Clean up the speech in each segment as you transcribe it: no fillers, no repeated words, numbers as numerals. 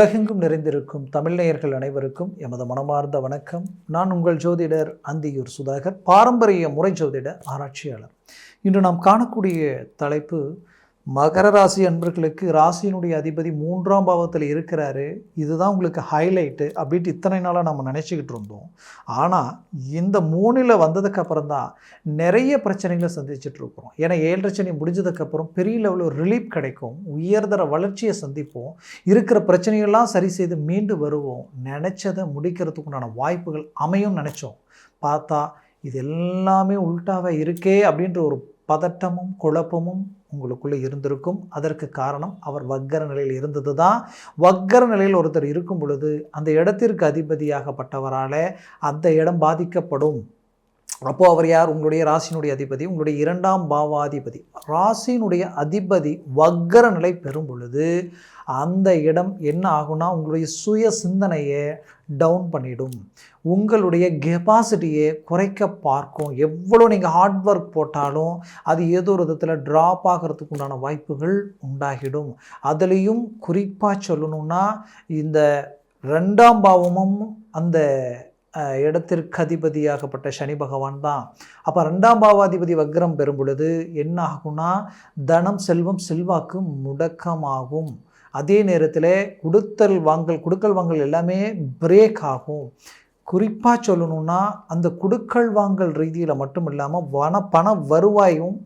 உலகெங்கும் நிறைந்திருக்கும் தமிழ் நேயர்கள் அனைவருக்கும் எமது மனமார்ந்த வணக்கம். நான் உங்கள் ஜோதிடர் அந்தியூர் சுதாகர், பாரம்பரிய முறை ஜோதிட ஆராய்ச்சியாளர். இன்று நாம் காணக்கூடிய தலைப்பு, மகர ராசி அன்பர்களுக்கு ராசியினுடைய அதிபதி 3ஆம் பாவத்தில் இருக்கிறாரு, இதுதான் உங்களுக்கு ஹைலைட்டு அப்படின்ட்டு இத்தனை நாளாக நம்ம நினச்சிக்கிட்டு இருந்தோம். ஆனால் இந்த 3ல் வந்ததுக்கு அப்புறம் தான் நிறைய பிரச்சனைகளை சந்திச்சுட்டு இருக்கிறோம். ஏன்னா 7.5 சனி முடிஞ்சதுக்கப்புறம் பெரிய லெவலில் ரிலீஃப் கிடைக்கும், உயர்தர வளர்ச்சியை சந்திப்போம், இருக்கிற பிரச்சனைகள்லாம் சரி செய்து மீண்டு வருவோம், நினச்சதை முடிக்கிறதுக்குண்டான வாய்ப்புகள் அமையும் நினச்சோம். பார்த்தா இது எல்லாமே உல்டாவாக இருக்கே அப்படின்ற ஒரு பதட்டமும் குழப்பமும் உங்களுக்குள்ளே இருந்திருக்கும். அதற்கு காரணம் அவர் வக்கர நிலையில் இருந்தது தான். வக்கர நிலையில் ஒருத்தர் இருக்கும் பொழுது அந்த இடத்திற்கு அதிபதியாகப்பட்டவரால் அந்த இடம் பாதிக்கப்படும். அப்போது அவர் யார்? உங்களுடைய ராசியினுடைய அதிபதி, உங்களுடைய 2ஆம் பாவாதிபதி. ராசியினுடைய அதிபதி வக்கர நிலை பெறும் பொழுது அந்த இடம் என்ன ஆகும்னா, உங்களுடைய சுய சிந்தனையை டவுன் பண்ணிடும், உங்களுடைய கெப்பாசிட்டியை குறைக்க பார்க்கும். எவ்வளோ நீங்கள் ஹார்ட் ஒர்க் போட்டாலும் அது ஏதோ ஒரு விதத்தில் ட்ராப் ஆகிறதுக்கு உண்டான வாய்ப்புகள் உண்டாகிடும். அதுலேயும் குறிப்பாக சொல்லணும்னா, இந்த 2ஆம் பாவமும் அந்த இடத்திற்கு அதிபதியாகப்பட்ட சனி பகவான் தான். அப்போ 2ஆம் பாவாதிபதி வக்ரம் பெறும் பொழுது என்ன ஆகும்னா, தனம் செல்வம் செல்வாக்கு முடக்கமாகும். அதே நேரத்தில் கொடுக்கல் வாங்கல் எல்லாமே பிரேக் ஆகும். குறிப்பாக சொல்லணும்னா, அந்த கொடுக்கல் வாங்கல் ரீதியில் மட்டும் இல்லாமல் பண வருவாயும்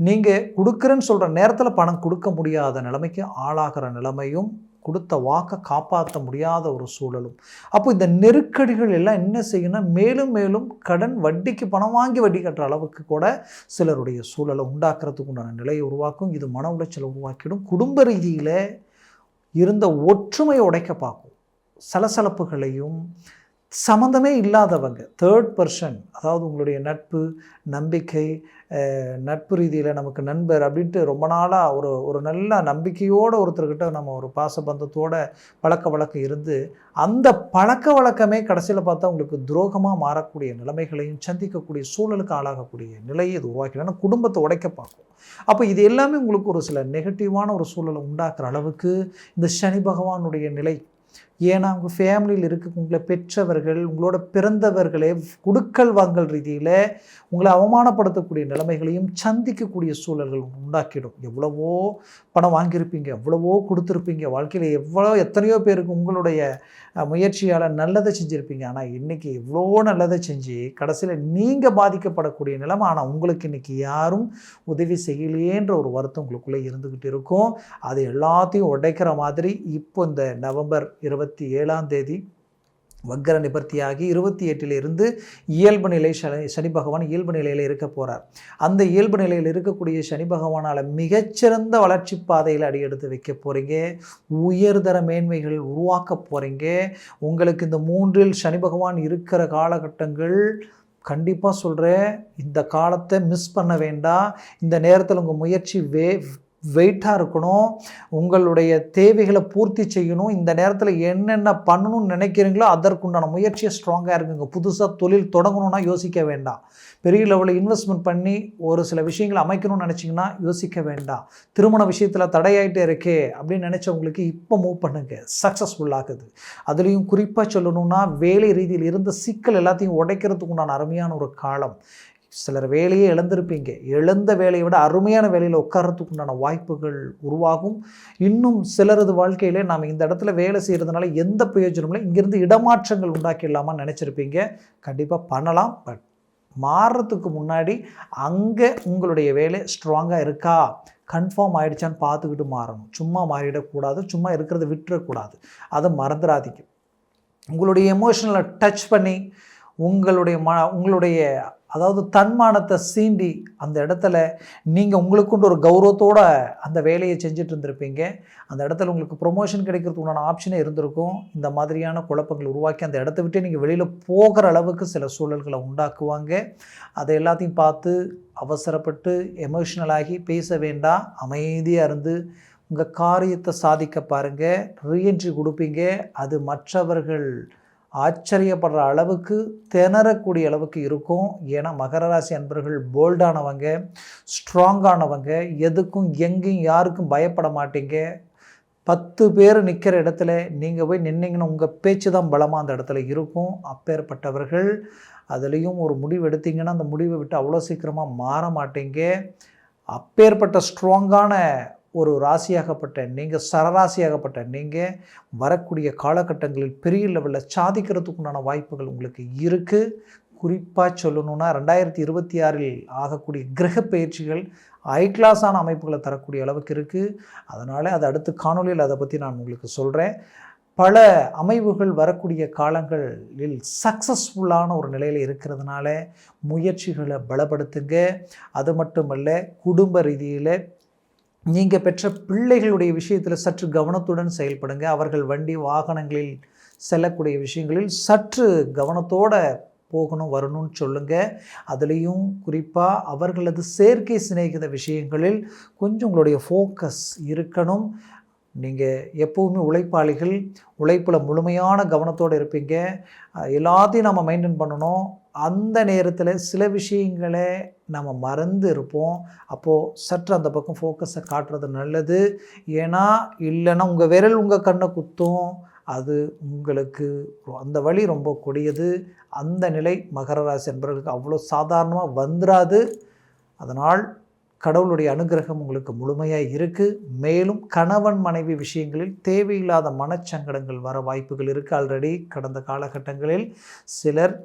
நீங்கள் கொடுக்குறேன்னு சொல்கிற நேரத்தில் பணம் கொடுக்க முடியாத நிலைமைக்கு ஆளாகிற நிலைமையும், கொடுத்த வாக்கை காப்பாற்ற முடியாத ஒரு சூழலும். அப்போ இந்த நெருக்கடிகள் எல்லாம் என்ன செய்யணும், மேலும் மேலும் கடன், வட்டிக்கு பணம் வாங்கி வட்டி கட்டுற அளவுக்கு கூட சிலருடைய சூழலை உண்டாக்குறதுக்கு உண்டான நிலையை உருவாக்கும். இது மன உளைச்சலை உருவாக்கிடும். குடும்ப ரீதியில் இருந்த ஒற்றுமையை உடைக்க பார்க்கும். சலசலப்புகளையும், சம்மந்தமே இல்லாதவங்க, தேர்ட் பர்சன், அதாவது உங்களுடைய நட்பு, நம்பிக்கை, நட்பு ரீதியில் நமக்கு நண்பர் அப்படின்ட்டு ரொம்ப நாளாக ஒரு நல்ல நம்பிக்கையோடு ஒருத்தர்கிட்ட நம்ம ஒரு பாசபந்தத்தோட பழக்க வழக்கம் இருந்து, அந்த பழக்க வழக்கமே கடைசியில் பார்த்தா உங்களுக்கு துரோகமாக மாறக்கூடிய நிலைமைகளையும் சந்திக்கக்கூடிய சூழலுக்கு ஆளாகக்கூடிய நிலையை இது உருவாக்கி குடும்பத்தை உடைக்க பார்க்கும். அப்போ இது எல்லாமே உங்களுக்கு ஒரு சில நெகட்டிவான ஒரு சூழலை உண்டாக்குற அளவுக்கு இந்த சனி பகவானுடைய நிலை. ஏன்னா உங்கள் ஃபேமிலியில் இருக்க உங்களை பெற்றவர்கள், உங்களோட பிறந்தவர்களே கொடுக்கல் வாங்கல் ரீதியில் உங்களை அவமானப்படுத்தக்கூடிய நிலைமைகளையும் சந்திக்கக்கூடிய சூழல்கள் உண்டாக்கிடும். எவ்வளவோ பணம் வாங்கியிருப்பீங்க, எவ்வளவோ கொடுத்துருப்பீங்க, வாழ்க்கையில் எத்தனையோ பேருக்கு உங்களுடைய முயற்சியால் நல்லதை செஞ்சுருப்பீங்க. ஆனால் இன்றைக்கி எவ்வளோ நல்லதை செஞ்சு கடைசியில் நீங்கள் பாதிக்கப்படக்கூடிய நிலைமை. ஆனால் உங்களுக்கு இன்றைக்கி யாரும் உதவி செய்யலையேன்ற ஒரு வருத்தம் உங்களுக்குள்ளே இருந்துக்கிட்டு இருக்கும். அது எல்லாத்தையும் உடைக்கிற மாதிரி இப்போ இந்த நவம்பர் 27ஆம் தேதி வக்கர நிவர்த்தியாகி 28லிருந்து இயல்பு நிலை சனி பகவான் இயல்பு நிலையில் இருக்க போகிறார். அந்த இயல்பு நிலையில் இருக்கக்கூடிய சனி பகவானால் மிகச்சிறந்த வளர்ச்சி பாதையில் அடியெடுத்து வைக்க போகிறீங்க. உயர்தர மேன்மைகள் உருவாக்க போகிறீங்க. உங்களுக்கு இந்த 3ல் சனி பகவான் இருக்கிற காலகட்டங்கள் கண்டிப்பாக சொல்கிறேன், இந்த காலத்தை மிஸ் பண்ண வேண்டாம். இந்த நேரத்தில் உங்கள் முயற்சி வெயிட்டாக இருக்கணும், உங்களுடைய தேவைகளை பூர்த்தி செய்யணும். இந்த நேரத்தில் என்னென்ன பண்ணணும்னு நினைக்கிறீங்களோ அதற்குண்டான முயற்சியை ஸ்ட்ராங்காக இருக்குங்க. புதுசாக தொழில் தொடங்கணும்னா யோசிக்க வேண்டாம். பெரிய லெவலில் இன்வெஸ்ட்மெண்ட் பண்ணி ஒரு சில விஷயங்களை அமைக்கணும்னு நினச்சிங்கன்னா யோசிக்க வேண்டாம். திருமண விஷயத்தில் தடையாயிட்டே இருக்கே அப்படின்னு நினச்சவங்களுக்கு இப்போ மூவ் பண்ணுங்க, சக்ஸஸ்ஃபுல் ஆகுது. அதுலேயும் குறிப்பாக சொல்லணும்னா, வேலை ரீதியில் இருந்த சிக்கல் எல்லாத்தையும் உடைக்கிறதுக்கு உண்டான அருமையான ஒரு காலம். சிலர் வேலையே இழந்திருப்பீங்க, இழந்த வேலையை விட அருமையான வேலையில் உட்கார்றதுக்கு உண்டான வாய்ப்புகள் உருவாகும். இன்னும் சிலரது வாழ்க்கையிலே நாம் இந்த இடத்துல வேலை செய்கிறதுனால எந்த பிரயோஜனமும் இல்லை, இங்கேருந்து இடமாற்றங்கள் உண்டாக்கிடலாமான்னு நினச்சிருப்பீங்க. கண்டிப்பாக பண்ணலாம். பட் மாறுறதுக்கு முன்னாடி அங்கே உங்களுடைய வேலை ஸ்ட்ராங்காக இருக்கா, கன்ஃபார்ம் ஆகிடுச்சான்னு பார்த்துக்கிட்டு மாறணும். சும்மா மாறிடக்கூடாது, சும்மா இருக்கிறத விட்டுறக்கூடாது, அதை மறந்துடாதீங்க. உங்களுடைய எமோஷனலை டச் பண்ணி உங்களுடைய அதாவது தன்மானத்தை சீண்டி அந்த இடத்துல நீங்கள் உங்களுக்குண்டு ஒரு கௌரவத்தோடு அந்த வேலையை செஞ்சுட்டு இருந்திருப்பீங்க. அந்த இடத்துல உங்களுக்கு ப்ரொமோஷன் கிடைக்கிறதுக்கு உண்டான ஆப்ஷனே இருந்திருக்கும். இந்த மாதிரியான குழப்பங்கள் உருவாக்கி அந்த இடத்த விட்டு நீங்கள் வெளியில் போகிற அளவுக்கு சில சூழல்களை உண்டாக்குவாங்க. அதை எல்லாத்தையும் பார்த்து அவசரப்பட்டு எமோஷ்னலாகி பேச வேண்டாம். அமைதியாக இருந்து உங்கள் காரியத்தை சாதிக்க பாருங்கள். ரீஎன்ட்ரி கொடுப்பீங்க. அது மற்றவர்கள் ஆச்சரியப்படுற அளவுக்கு, திணறக்கூடிய அளவுக்கு இருக்கும். ஏன்னா மகர ராசி அன்பர்கள் போல்டானவங்க, ஸ்ட்ராங்கானவங்க, எதுக்கும் எங்கேயும் யாருக்கும் பயப்பட மாட்டீங்க. 10 பேர் நிற்கிற இடத்துல நீங்கள் போய் நின்னீங்கன்னா உங்கள் பேச்சு தான் பலமாக அந்த இடத்துல இருக்கும். அப்பேற்பட்டவர்கள் அதுலேயும் ஒரு முடிவு எடுத்தீங்கன்னா அந்த முடிவை விட்டு அவ்வளோ சீக்கிரமாக மாற மாட்டீங்க. அப்பேற்பட்ட ஸ்ட்ராங்கான ஒரு ராசியாகப்பட்ட நீங்கள், சரராசியாகப்பட்ட நீங்கள் வரக்கூடிய காலகட்டங்களில் பெரிய லெவலில் சாதிக்கிறதுக்குண்டான வாய்ப்புகள் உங்களுக்கு இருக்குது. குறிப்பாக சொல்லணுன்னா 2026 ஆகக்கூடிய கிரக பயிற்சிகள் ஹை கிளாஸான அமைப்புகளை தரக்கூடிய அளவுக்கு இருக்குது. அதனால் அது அடுத்த காணொலியில் அதை பற்றி நான் உங்களுக்கு சொல்கிறேன். பல அமைவுகள் வரக்கூடிய காலங்களில் சக்ஸஸ்ஃபுல்லான ஒரு நிலையில் இருக்கிறதுனால முயற்சிகளை பலப்படுத்துங்க. அது மட்டுமல்ல, குடும்ப ரீதியில் நீங்கள் பெற்ற பிள்ளைகளுடைய விஷயத்தில் சற்று கவனத்துடன் செயல்படுங்க. அவர்கள் வண்டி வாகனங்களில் செல்லக்கூடிய விஷயங்களில் சற்று கவனத்தோடு போகணும் வரணும்னு சொல்லுங்கள். அதுலேயும் குறிப்பாக அவர்களது செயற்கை சிநேகித விஷயங்களில் கொஞ்சம் உங்களுடைய ஃபோக்கஸ் இருக்கணும். நீங்கள் எப்போவுமே உழைப்பாளிகள், உழைப்பில் முழுமையான கவனத்தோடு இருப்பீங்க. எல்லாத்தையும் நம்ம மெயின்டைன் பண்ணணும். அந்த நேரத்தில் சில விஷயங்களை நம்ம மறந்து இருப்போம். அப்போது சற்று அந்த பக்கம் ஃபோக்கஸை காட்டுறது நல்லது. ஏன்னா இல்லைன்னா உங்கள் விரல் உங்கள் கண்ணை குத்தும். அது உங்களுக்கு அந்த வழி ரொம்ப கொடியது. அந்த நிலை மகர ராசி என்பவர்களுக்கு அவ்வளோ சாதாரணமாக வந்துடாது. அதனால் கடவுளுடைய அனுகிரகம் உங்களுக்கு முழுமையாக இருக்குது. மேலும் கணவன் மனைவி விஷயங்களில் தேவையில்லாத மனச்சங்கடங்கள் வர வாய்ப்புகள் இருக்குது. ஆல்ரெடி கடந்த காலகட்டங்களில் சிலர்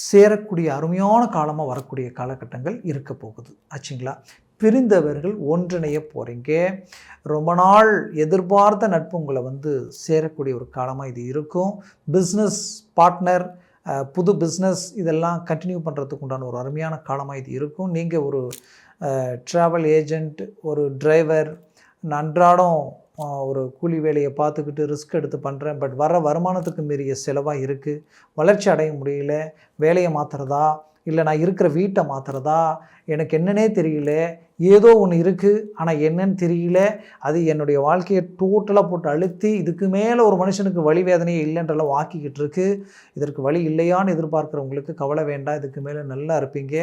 சேரக்கூடிய அருமையான காலமாக வரக்கூடிய காலகட்டங்கள் இருக்க போகுது ஆச்சுங்களா. பிரிந்தவர்கள் ஒன்றிணைய போகிறீங்க. ரொம்ப நாள் எதிர்பார்த்த நட்பு உங்களை சேரக்கூடிய ஒரு காலமாக இது இருக்கும். பிஸ்னஸ் பார்ட்னர், புது பிஸ்னஸ் இதெல்லாம் கண்டினியூ பண்ணுறதுக்கு உண்டான ஒரு அருமையான காலமாக இது இருக்கும். நீங்கள் ஒரு ட்ராவல் ஏஜெண்ட், ஒரு டிரைவர், அன்றாடம் ஒரு கூலி வேலையை பார்த்துக்கிட்டு ரிஸ்க் எடுத்து பண்ணுறேன், பட் வர வருமானத்துக்கு மீறிய செலவாக இருக்குது, வளர்ச்சி அடைய முடியல, வேலையை மாற்றுறதா இல்லை நான் இருக்கிற வீட்டை மாற்றுறதா எனக்கு என்னன்னே தெரியல, ஏதோ ஒன்று இருக்குது ஆனால் என்னன்னு தெரியல, அது என்னுடைய வாழ்க்கையை டோட்டலாக போட்டு அழுத்தி இதுக்கு மேலே ஒரு மனுஷனுக்கு வலி வேதனையே இல்லைன்றலாம் வாக்கிக்கிட்டு இருக்கு. இதற்கு வழி இல்லையான்னு எதிர்பார்க்குறவங்களுக்கு கவலை வேண்டாம். இதுக்கு மேலே நல்லா இருப்பீங்க.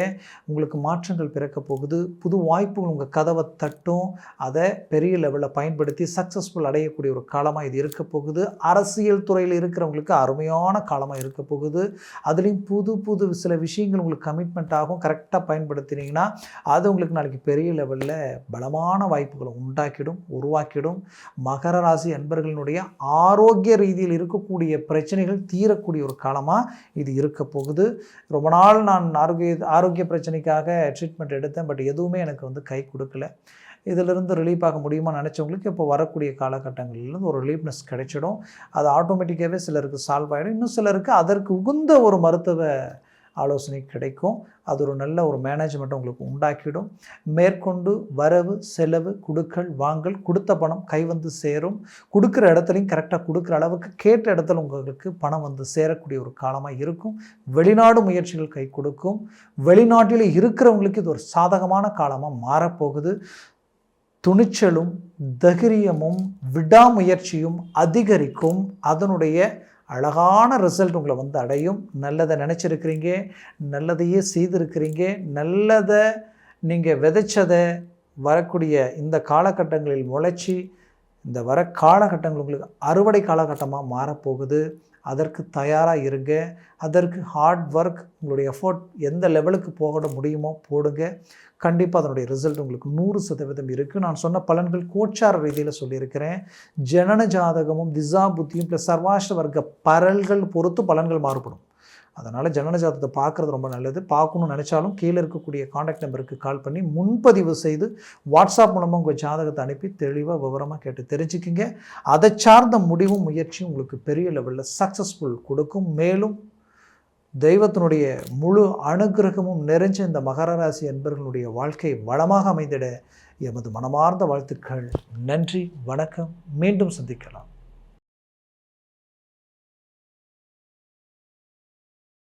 உங்களுக்கு மாற்றங்கள் பிறக்க போகுது. புது வாய்ப்புகள் உங்கள் கதவை தட்டும். அதை பெரிய லெவலில் பயன்படுத்தி சக்ஸஸ்ஃபுல் அடையக்கூடிய ஒரு காலமாக இது இருக்க போகுது. அரசியல் துறையில் இருக்கிறவங்களுக்கு அருமையான காலமாக இருக்க போகுது. அதுலேயும் புது சில விஷயங்கள் உங்களுக்கு கமிட்மெண்ட் ஆகும். கரெக்டாக பயன்படுத்தினீங்கன்னா அது உங்களுக்கு நாளைக்கு பெரிய லெவலில் பலமான வாய்ப்புகளை உருவாக்கிடும். மகர ராசி அன்பர்களினுடைய ஆரோக்கிய ரீதியில் இருக்கக்கூடிய பிரச்சனைகள் தீரக்கூடிய ஒரு காலமாக இது இருக்க போகுது. ரொம்ப நாள் நான் ஆரோக்கிய பிரச்சனைக்காக ட்ரீட்மெண்ட் எடுத்தேன், பட் எதுவுமே எனக்கு கை கொடுக்கல. இதிலிருந்து ரிலீஃப் ஆக முடியுமா நினச்சவங்களுக்கு இப்போ வரக்கூடிய காலகட்டங்களிலிருந்து ஒரு ரிலீஃப்னஸ் கிடைச்சிடும். அது ஆட்டோமேட்டிக்காகவே சிலருக்கு சால்வ் ஆகிடும். இன்னும் சிலருக்கு அதற்கு உகுந்த ஒரு மருத்துவ ஆலோசனை கிடைக்கும். அது ஒரு நல்ல ஒரு மேனேஜ்மெண்ட்டை உங்களுக்கு உண்டாக்கிடும். மேற்கொண்டு வரவு செலவு கொடுக்கல் வாங்கல், கொடுத்த பணம் கை சேரும். கொடுக்குற இடத்துலையும் கரெக்டாக கொடுக்குற அளவுக்கு கேட்ட இடத்துல உங்களுக்கு பணம் சேரக்கூடிய ஒரு காலமாக இருக்கும். வெளிநாடு முயற்சிகள் கை கொடுக்கும். வெளிநாட்டில் இருக்கிறவங்களுக்கு இது ஒரு சாதகமான காலமாக மாறப்போகுது. துணிச்சலும் தைரியமும் விடாமுயற்சியும் அதிகரிக்கும். அதனுடைய அழகான ரிசல்ட் உங்களை அடையும். நல்லதை நினச்சிருக்கிறீங்க, நல்லதையே செய்திருக்கிறீங்க, நல்லதை நீங்கள் விதைச்சதை வரக்கூடிய இந்த காலகட்டங்களில் முளைச்சி இந்த வர காலகட்டங்கள் உங்களுக்கு அறுவடை காலகட்டமாக மாறப்போகுது. அதற்கு தயாராக இருங்க. அதற்கு ஹார்ட் ஒர்க், உங்களுடைய எஃபோர்ட் எந்த லெவலுக்கு போக முடியுமோ போடுங்க. கண்டிப்பாக அதனுடைய ரிசல்ட் உங்களுக்கு 100% இருக்குது. நான் சொன்ன பலன்கள் கோச்சார ரீதியில் சொல்லியிருக்கிறேன். ஜனன ஜாதகமும் திசா புத்தியும் ப்ளஸ் சர்வாஷ்ட வர்க்க பரல்கள் பொறுத்து பலன்கள் மாறுபடும். அதனால் ஜனன ஜாதகத்தை பார்க்குறது ரொம்ப நல்லது. பார்க்கணும்னு நினச்சாலும் கீழே இருக்கக்கூடிய காண்டாக்ட் நம்பருக்கு கால் பண்ணி முன்பதிவு செய்து வாட்ஸ்அப் மூலமாக உங்கள் ஜாதகத்தை அனுப்பி தெளிவாக விவரமாக கேட்டு தெரிஞ்சுக்கிங்க. அதை சார்ந்த முடிவும் முயற்சியும் உங்களுக்கு பெரிய லெவலில் சக்ஸஸ்ஃபுல் கொடுக்கும். மேலும் தெய்வத்தினுடைய முழு அனுகிரகமும் நிறைஞ்ச இந்த மகர ராசி என்பவர்களுடைய வாழ்க்கை வளமாக அமைந்திட எமது மனமார்ந்த வாழ்த்துக்கள். நன்றி, வணக்கம். மீண்டும் சந்திக்கலாம்.